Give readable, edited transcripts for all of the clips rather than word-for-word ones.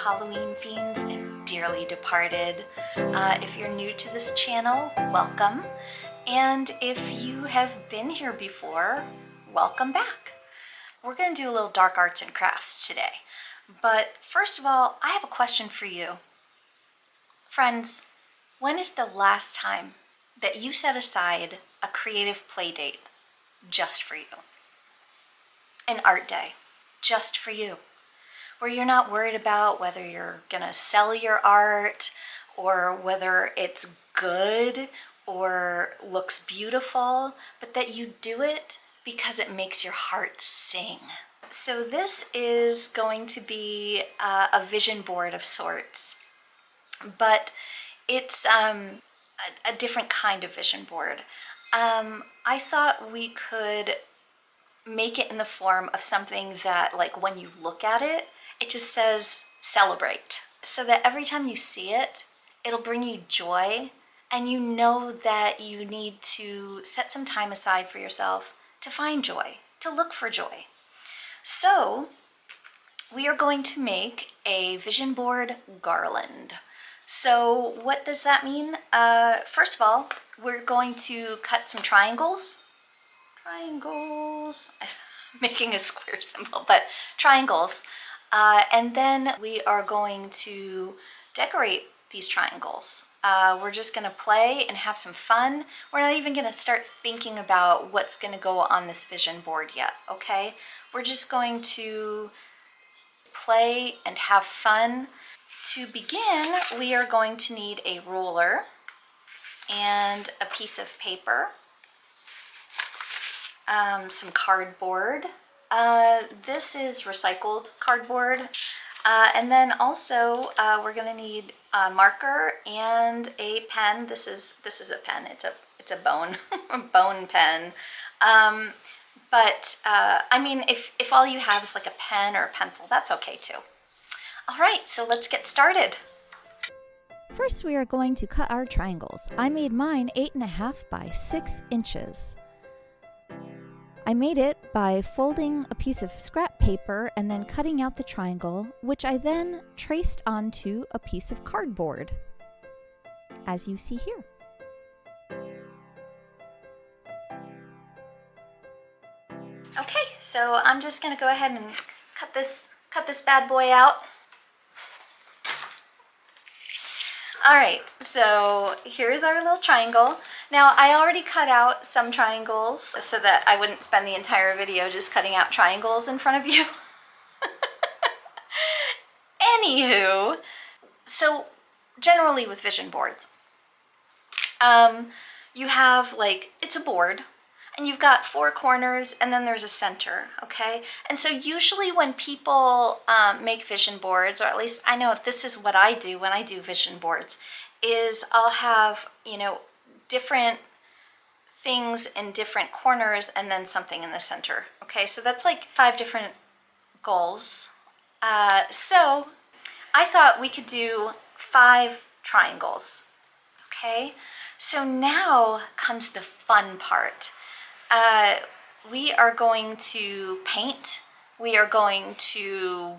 Halloween fiends and dearly departed. If you're new to this channel, welcome. And if you have been here before, welcome back. We're going to do a little dark arts and crafts today. But first of all, I have a question for you. Friends, when is the last time that you set aside a creative play date just for you? An art day, just for you, where you're not worried about whether you're gonna sell your art or whether it's good or looks beautiful, but that you do it because it makes your heart sing. So this is going to be a vision board of sorts, but it's a different kind of vision board. I thought we could make it in the form of something that, like, when you look at it, it just says celebrate. So that every time you see it, it'll bring you joy, and you know that you need to set some time aside for yourself to find joy, to look for joy. So we are going to make a vision board garland. So what does that mean? First of all, we're going to cut some triangles. Making a square symbol, but triangles. And then we are going to decorate these triangles. We're just gonna play and have some fun. We're not even gonna start thinking about what's gonna go on this vision board yet, okay? We're just going to play and have fun. To begin, we are going to need a ruler and a piece of paper. Some cardboard. This is recycled cardboard. And then also we're gonna need a marker and a pen. This is a pen. It's a bone bone pen. But I mean, if all you have is like a pen or a pencil, that's okay too. All right, so let's get started. First, we are going to cut our triangles. I made mine 8.5 by 6 inches. I made it by folding a piece of scrap paper and then cutting out the triangle, which I then traced onto a piece of cardboard, as you see here. Okay, so I'm just gonna go ahead and cut this bad boy out. All right, so here's our little triangle. Now, I already cut out some triangles so that I wouldn't spend the entire video just cutting out triangles in front of you. Anywho, so generally with vision boards, you have, like, it's a board, and you've got 4 corners, and then there's a center, okay? And so usually when people make vision boards, or at least I know if this is what I do when I do vision boards, is I'll have, you know, different things in different corners and then something in the center, okay? So that's like 5 different goals. So I thought we could do 5 triangles, okay? So now comes the fun part. We are going to paint, we are going to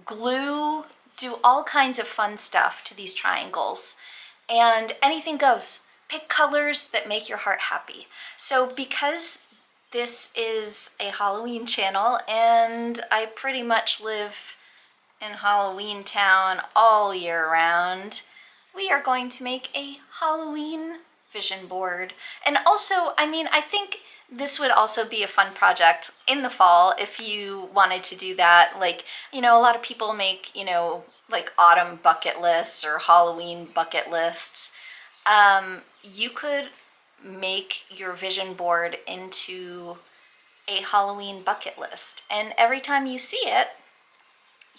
glue, do all kinds of fun stuff to these triangles, and anything goes. Pick colors that make your heart happy. So because this is a Halloween channel and I pretty much live in Halloween Town all year round, we are going to make a Halloween vision board. And also, I mean, I think this would also be a fun project in the fall if you wanted to do that. Like, you know, a lot of people make, you know, like autumn bucket lists or Halloween bucket lists. You could make your vision board into a Halloween bucket list. And every time you see it,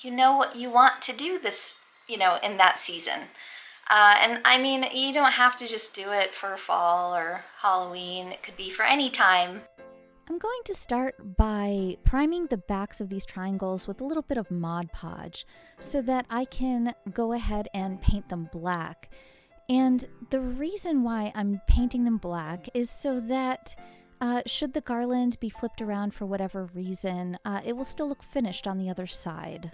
you know what you want to do this, you know, in that season. And I mean, you don't have to just do it for fall or Halloween. It could be for any time. I'm going to start by priming the backs of these triangles with a little bit of Mod Podge so that I can go ahead and paint them black. And the reason why I'm painting them black is so that should the garland be flipped around for whatever reason, it will still look finished on the other side.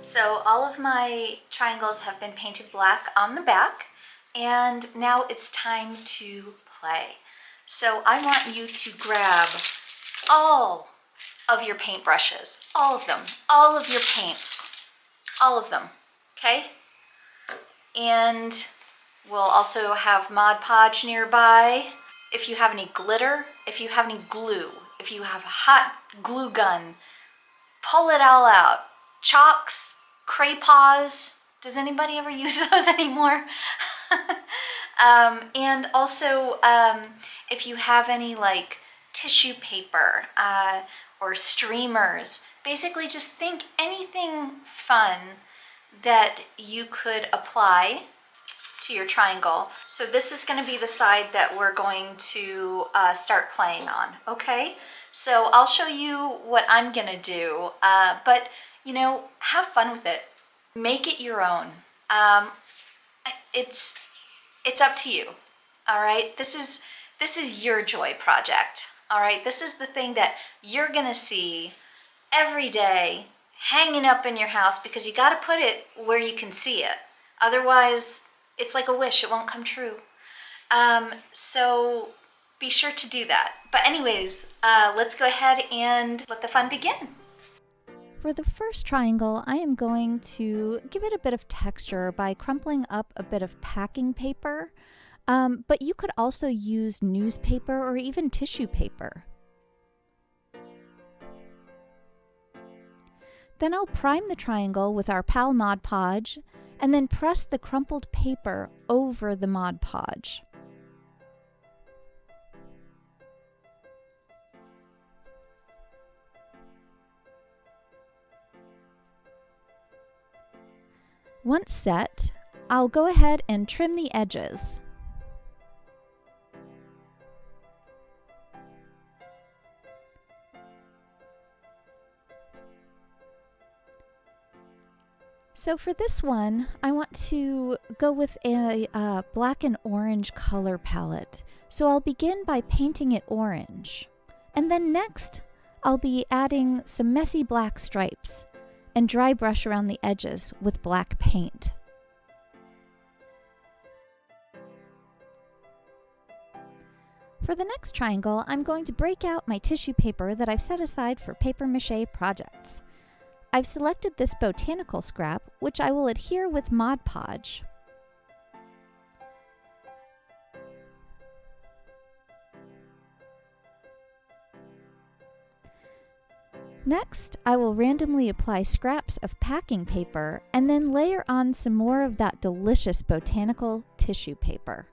So all of my triangles have been painted black on the back, and now it's time to play. So I want you to grab all of your paintbrushes, all of them, all of your paints, all of them, okay? And we'll also have Mod Podge nearby. If you have any glitter, if you have any glue, if you have a hot glue gun, pull it all out. Chalks, crayons. Does anybody ever use those anymore? And also, if you have any like tissue paper or streamers, basically just think anything fun that you could apply to your triangle. So this is going to be the side that we're going to start playing on, okay? So I'll show you what I'm going to do, but you know, have fun with it. Make it your own. It's up to you, all right? This is your joy project, all right? This is the thing that you're going to see every day hanging up in your house because you got to put it where you can see it. Otherwise, it's like a wish, it won't come true. So be sure to do that. But anyways, let's go ahead and let the fun begin. For the first triangle, I am going to give it a bit of texture by crumpling up a bit of packing paper, but you could also use newspaper or even tissue paper. Then I'll prime the triangle with our pal Mod Podge, and then press the crumpled paper over the Mod Podge. Once set, I'll go ahead and trim the edges. So for this one, I want to go with a black and orange color palette. So I'll begin by painting it orange. And then next, I'll be adding some messy black stripes and dry brush around the edges with black paint. For the next triangle, I'm going to break out my tissue paper that I've set aside for paper mache projects. I've selected this botanical scrap, which I will adhere with Mod Podge. Next, I will randomly apply scraps of packing paper and then layer on some more of that delicious botanical tissue paper.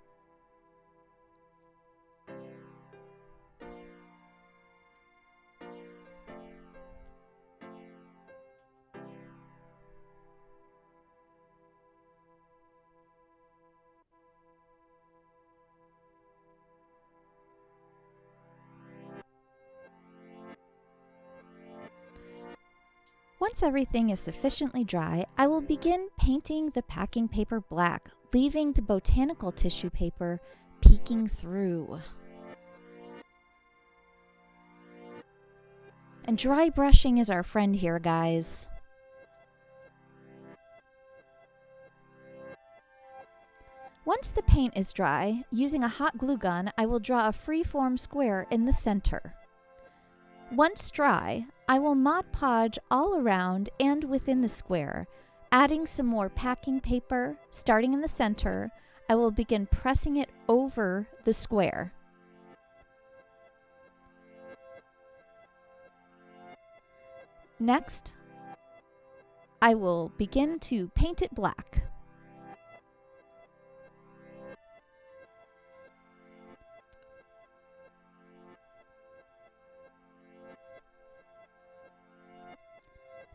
Once everything is sufficiently dry, I will begin painting the packing paper black, leaving the botanical tissue paper peeking through. And dry brushing is our friend here, guys. Once the paint is dry, using a hot glue gun, I will draw a free-form square in the center. Once dry, I will Mod Podge all around and within the square, adding some more packing paper. Starting in the center, I will begin pressing it over the square. Next, I will begin to paint it black.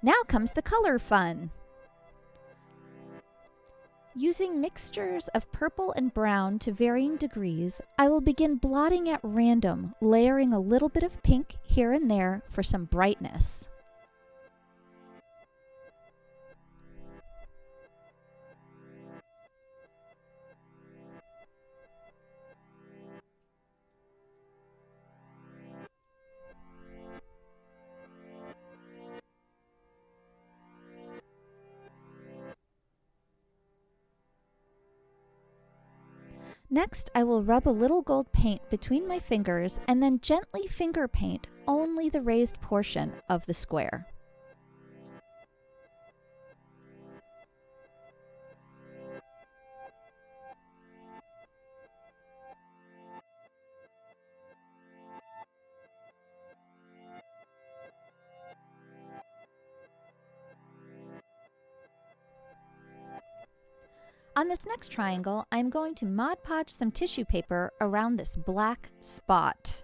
Now comes the color fun. Using mixtures of purple and brown to varying degrees, I will begin blotting at random, layering a little bit of pink here and there for some brightness. Next, I will rub a little gold paint between my fingers and then gently finger paint only the raised portion of the square. On this next triangle, I'm going to Mod Podge some tissue paper around this black spot.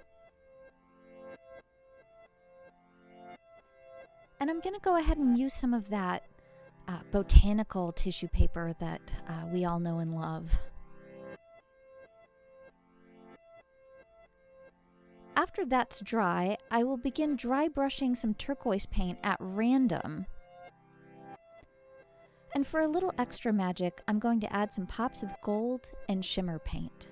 And I'm going to go ahead and use some of that botanical tissue paper that we all know and love. After that's dry, I will begin dry brushing some turquoise paint at random. And for a little extra magic, I'm going to add some pops of gold and shimmer paint.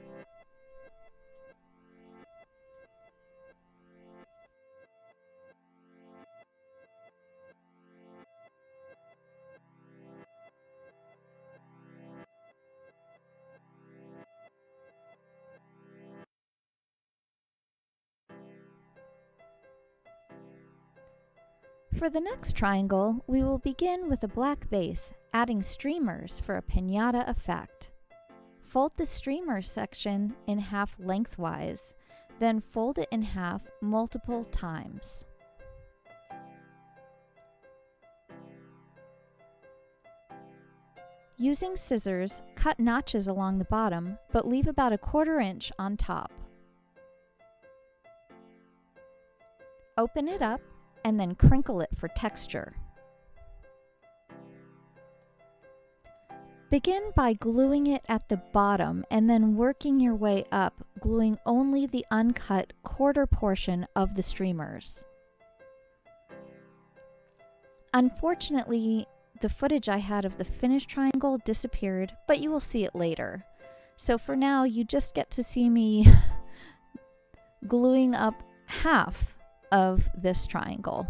For the next triangle, we will begin with a black base, adding streamers for a piñata effect. Fold the streamer section in half lengthwise, then fold it in half multiple times. Using scissors, cut notches along the bottom, but leave about 1/4 inch on top. Open it up and then crinkle it for texture. Begin by gluing it at the bottom and then working your way up, gluing only the uncut quarter portion of the streamers. Unfortunately, the footage I had of the finished triangle disappeared, but you will see it later. So for now, you just get to see me gluing up half of this triangle.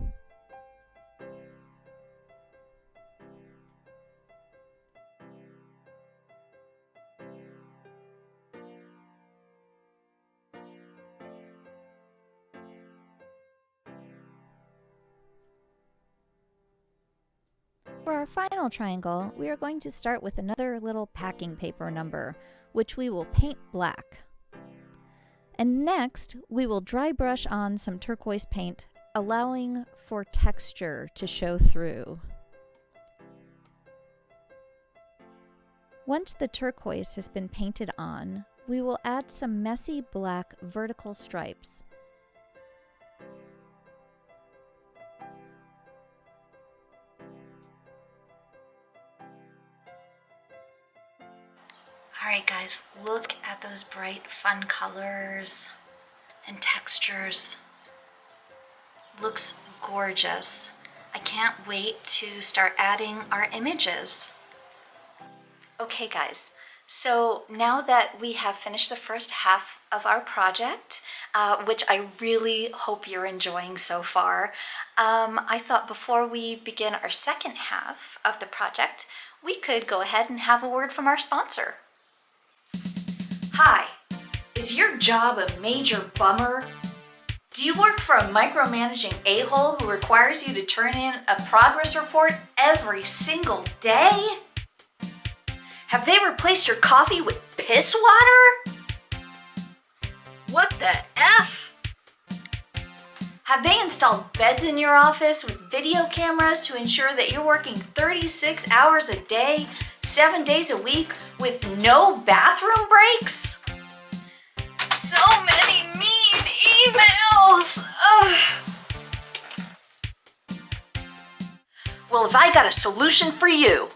For our final triangle, we are going to start with another little packing paper number, which we will paint black. And next, we will dry brush on some turquoise paint, allowing for texture to show through. Once the turquoise has been painted on, we will add some messy black vertical stripes. Alright guys, look at those bright, fun colors and textures. Looks gorgeous. I can't wait to start adding our images. Okay guys, so now that we have finished the first half of our project, which I really hope you're enjoying so far, I thought before we begin our second half of the project, we could go ahead and have a word from our sponsor. Hi, is your job a major bummer? Do you work for a micromanaging a-hole who requires you to turn in a progress report every single day? Have they replaced your coffee with piss water? What the F? Have they installed beds in your office with video cameras to ensure that you're working 36 hours a day, 7 days a week with no bathroom breaks? So many mean emails! Ugh. Well, have I got a solution for you?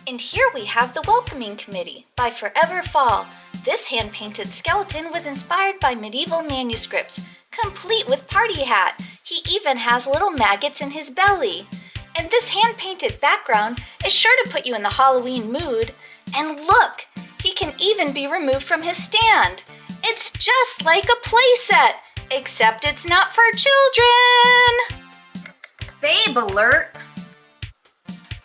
And here we have the Welcoming Committee by Forever Fall. This hand-painted skeleton was inspired by medieval manuscripts, complete with party hat. He even has little maggots in his belly. And this hand-painted background is sure to put you in the Halloween mood. And look, he can even be removed from his stand. It's just like a playset, except it's not for children. Babe alert.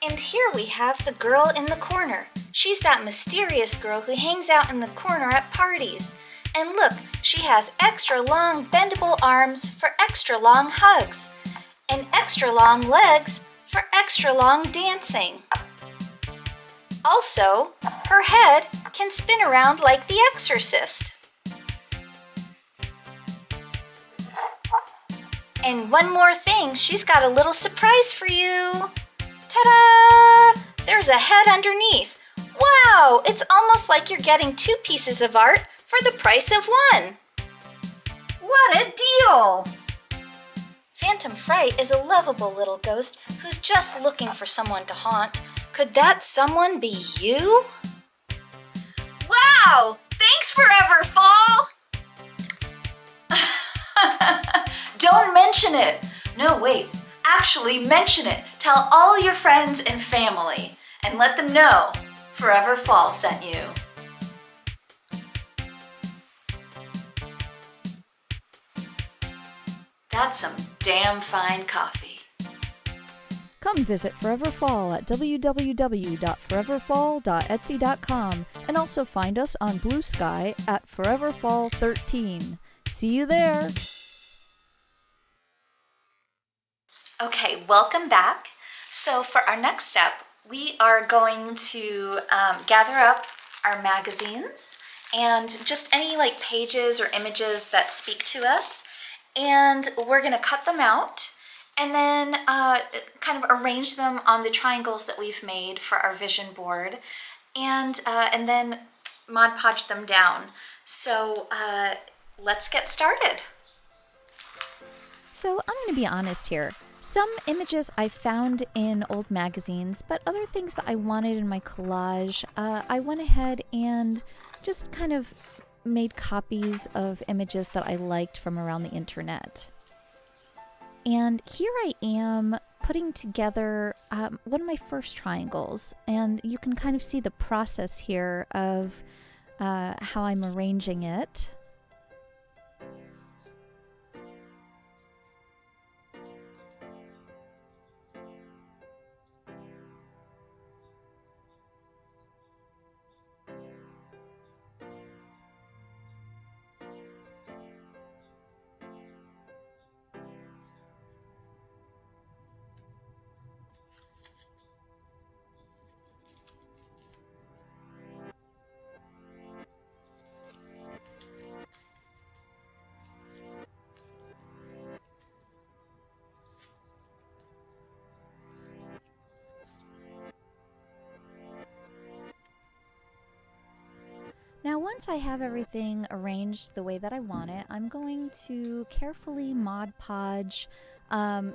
And here we have the girl in the corner. She's that mysterious girl who hangs out in the corner at parties. And look, she has extra long bendable arms for extra long hugs, and extra long legs for extra long dancing. Also, her head can spin around like the exorcist. And one more thing, she's got a little surprise for you. Ta-da! There's a head underneath. Wow, it's almost like you're getting 2 pieces of art for the price of 1. What a deal! Phantom Fright is a lovable little ghost who's just looking for someone to haunt. Could that someone be you? Wow! Thanks, Forever Fall! Don't mention it! No, wait. Actually, mention it. Tell all your friends and family and let them know Forever Fall sent you. That's some damn fine coffee. Come visit Forever Fall at www.foreverfall.etsy.com and also find us on Blue Sky at foreverfall13. See you there! Okay, welcome back. So for our next step, we are going to gather up our magazines and just any like pages or images that speak to us, and we're going to cut them out and then kind of arrange them on the triangles that we've made for our vision board, and then Mod Podge them down. So let's get started. So I'm going to be honest here. Some images I found in old magazines, but other things that I wanted in my collage, I went ahead and just kind of made copies of images that I liked from around the internet. And here I am putting together one of my first triangles, and you can kind of see the process here of how I'm arranging it. Now, once I have everything arranged the way that I want it, I'm going to carefully Mod Podge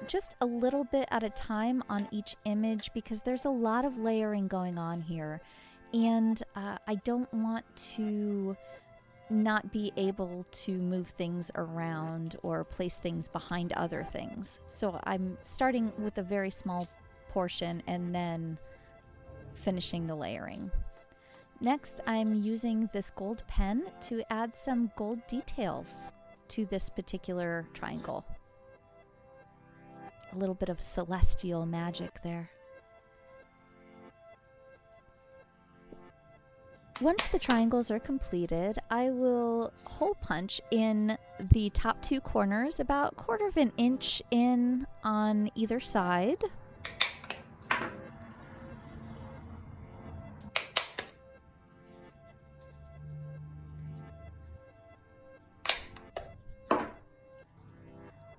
just a little bit at a time on each image, because there's a lot of layering going on here, and I don't want to not be able to move things around or place things behind other things. So I'm starting with a very small portion and then finishing the layering. Next, I'm using this gold pen to add some gold details to this particular triangle. A little bit of celestial magic there. Once the triangles are completed, I will hole punch in the top 2 corners about 1/4 of an inch in on either side.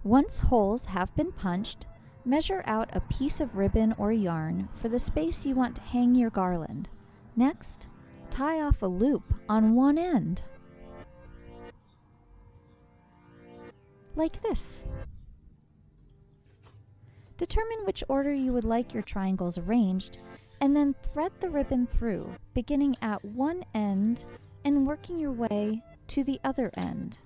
Once holes have been punched, measure out a piece of ribbon or yarn for the space you want to hang your garland. Next, tie off a loop on one end, like this. Determine which order you would like your triangles arranged, and then thread the ribbon through, beginning at one end and working your way to the other end.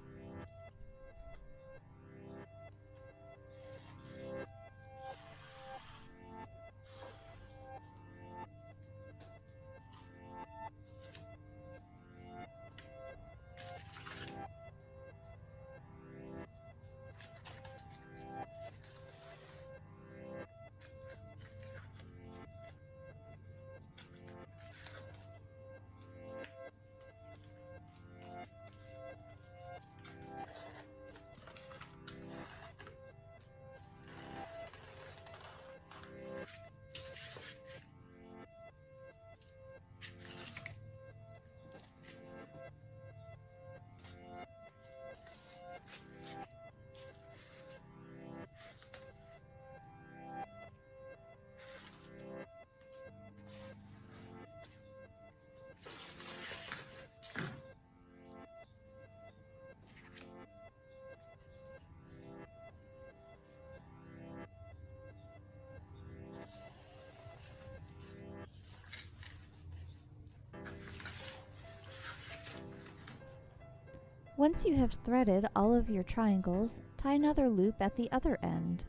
Once you have threaded all of your triangles, tie another loop at the other end.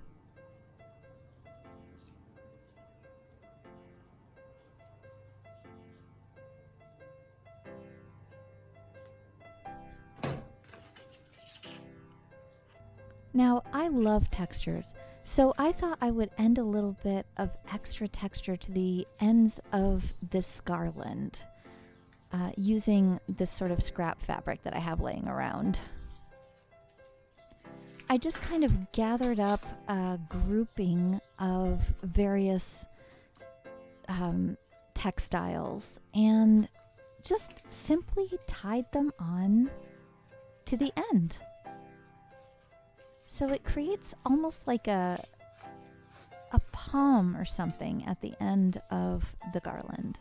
Now, I love textures, so I thought I would add a little bit of extra texture to the ends of this garland using this sort of scrap fabric that I have laying around. I just kind of gathered up a grouping of various textiles and just simply tied them on to the end. So it creates almost like a palm or something at the end of the garland.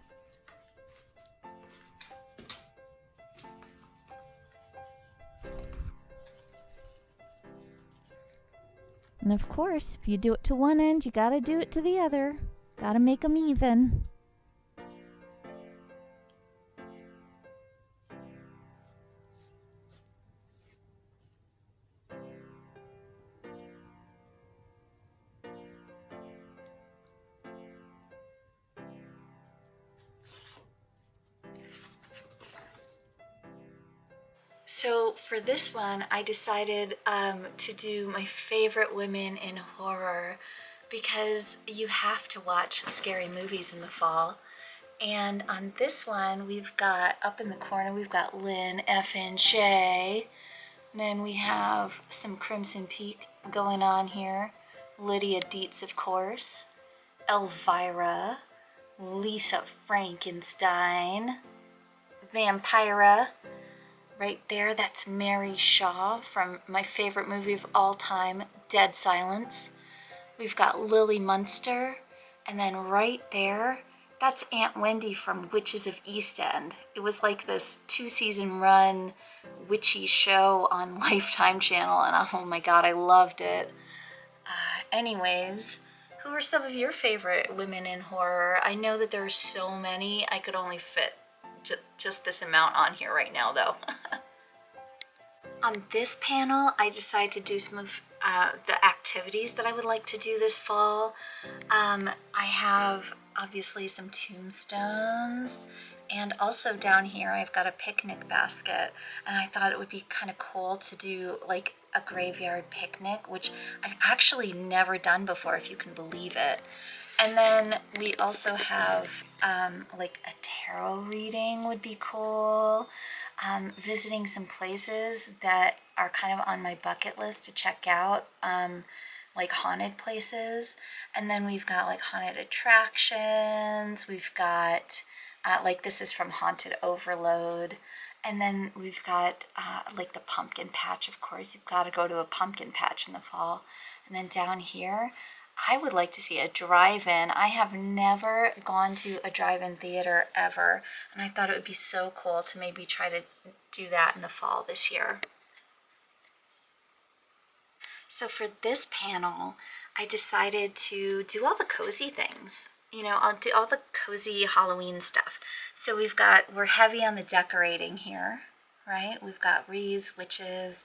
And of course, if you do it to one end, you gotta do it to the other. Gotta make them even. So for this one, I decided to do my favorite women in horror because you have to watch scary movies in the fall. And on this one, we've got, up in the corner, we've got Lynn, Effin, Shay. Then we have some Crimson Peak going on here. Lydia Dietz, of course. Elvira. Lisa Frankenstein. Vampira. Right there, that's Mary Shaw from my favorite movie of all time, Dead Silence. We've got Lily Munster, and then right there, that's Aunt Wendy from Witches of East End. It was like this 2-season run witchy show on Lifetime Channel, and oh my god, I loved it. Anyways, who are some of your favorite women in horror? I know that there are so many, I could only fit just this amount on here right now though. On this panel, I decided to do some of the activities that I would like to do this fall. I have obviously some tombstones, and also down here I've got a picnic basket, and I thought it would be kind of cool to do like a graveyard picnic, which I've actually never done before, if you can believe it. And then we also have like a tarot reading would be cool. Visiting some places that are kind of on my bucket list to check out, like haunted places. And then we've got like haunted attractions. We've got like this is from Haunted Overload. And then we've got like the pumpkin patch, of course. You've got to go to a pumpkin patch in the fall. And then down here, I would like to see a drive-in. I have never gone to a drive-in theater ever, and I thought it would be so cool to maybe try to do that in the fall this year. So for this panel, I decided to do all the cozy things. You know, I'll do all the cozy Halloween stuff. So we're heavy on the decorating here, right? We've got wreaths, witches,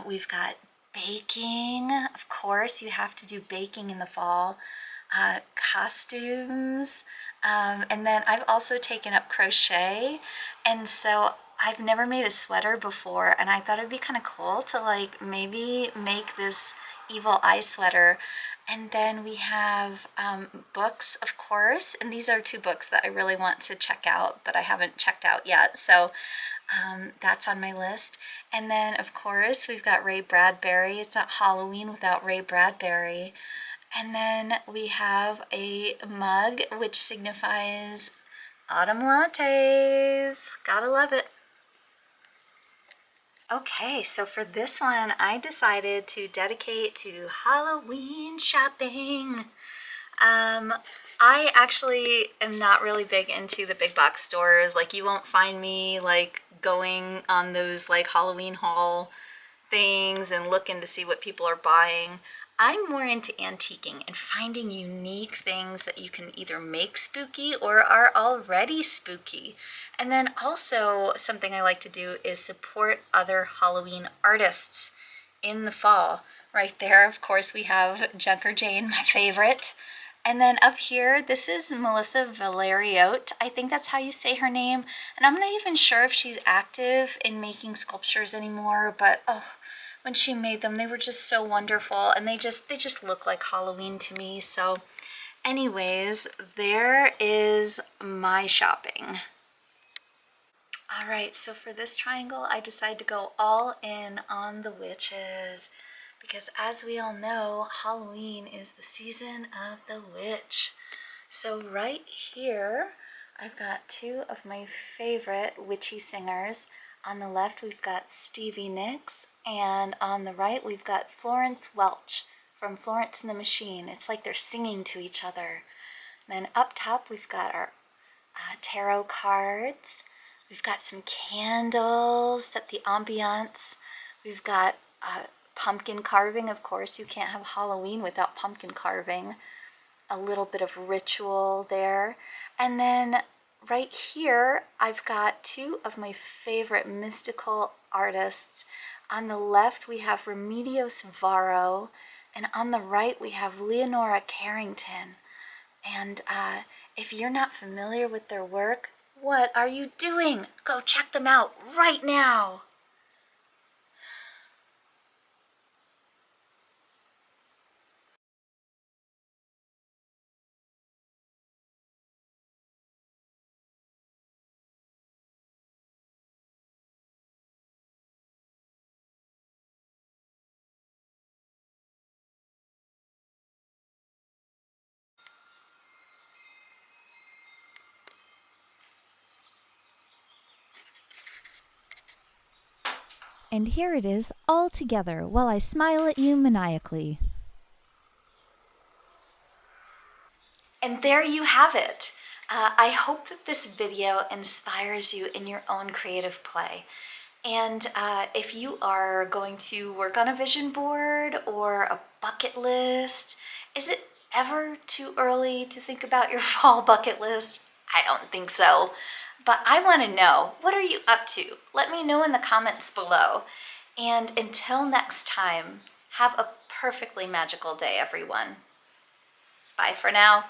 we've got baking, of course, you have to do baking in the fall, costumes, and then I've also taken up crochet, and so I've never made a sweater before, and I thought it'd be kind of cool to like maybe make this evil eye sweater. And then we have books, of course, and these are 2 books that I really want to check out, but I haven't checked out yet, so that's on my list. And then, of course, we've got Ray Bradbury. It's not Halloween without Ray Bradbury. And then we have a mug, which signifies autumn lattes. Gotta love it. Okay, so for this one, I decided to dedicate to Halloween shopping. I actually am not really big into the big box stores. Like, you won't find me like going on those like Halloween haul things and looking to see what people are buying. I'm more into antiquing and finding unique things that you can either make spooky or are already spooky. And then also something I like to do is support other Halloween artists in the fall. Right there, of course, we have Junker Jane, my favorite. And then up here, this is Melissa Valeriote. I think that's how you say her name. And I'm not even sure if she's active in making sculptures anymore, but oh, when she made them, they were just so wonderful, and they just look like Halloween to me. So anyways, there is my shopping. All right, so for this triangle, I decided to go all in on the witches because as we all know, Halloween is the season of the witch. So right here, I've got two of my favorite witchy singers. On the left, we've got Stevie Nicks, and on the right, we've got Florence Welch from Florence and the Machine. It's like they're singing to each other. And then up top, we've got our tarot cards. We've got some candles, set the ambiance. We've got pumpkin carving, of course. You can't have Halloween without pumpkin carving. A little bit of ritual there. And then right here, I've got two of my favorite mystical artists. On the left, we have Remedios Varo, and on the right, we have Leonora Carrington. And if you're not familiar with their work, what are you doing? Go check them out right now. And here it is all together while I smile at you maniacally. And there you have it. I hope that this video inspires you in your own creative play. And if you are going to work on a vision board or a bucket list, is it ever too early to think about your fall bucket list? I don't think so. But I want to know, what are you up to? Let me know in the comments below. And until next time, have a perfectly magical day, everyone. Bye for now.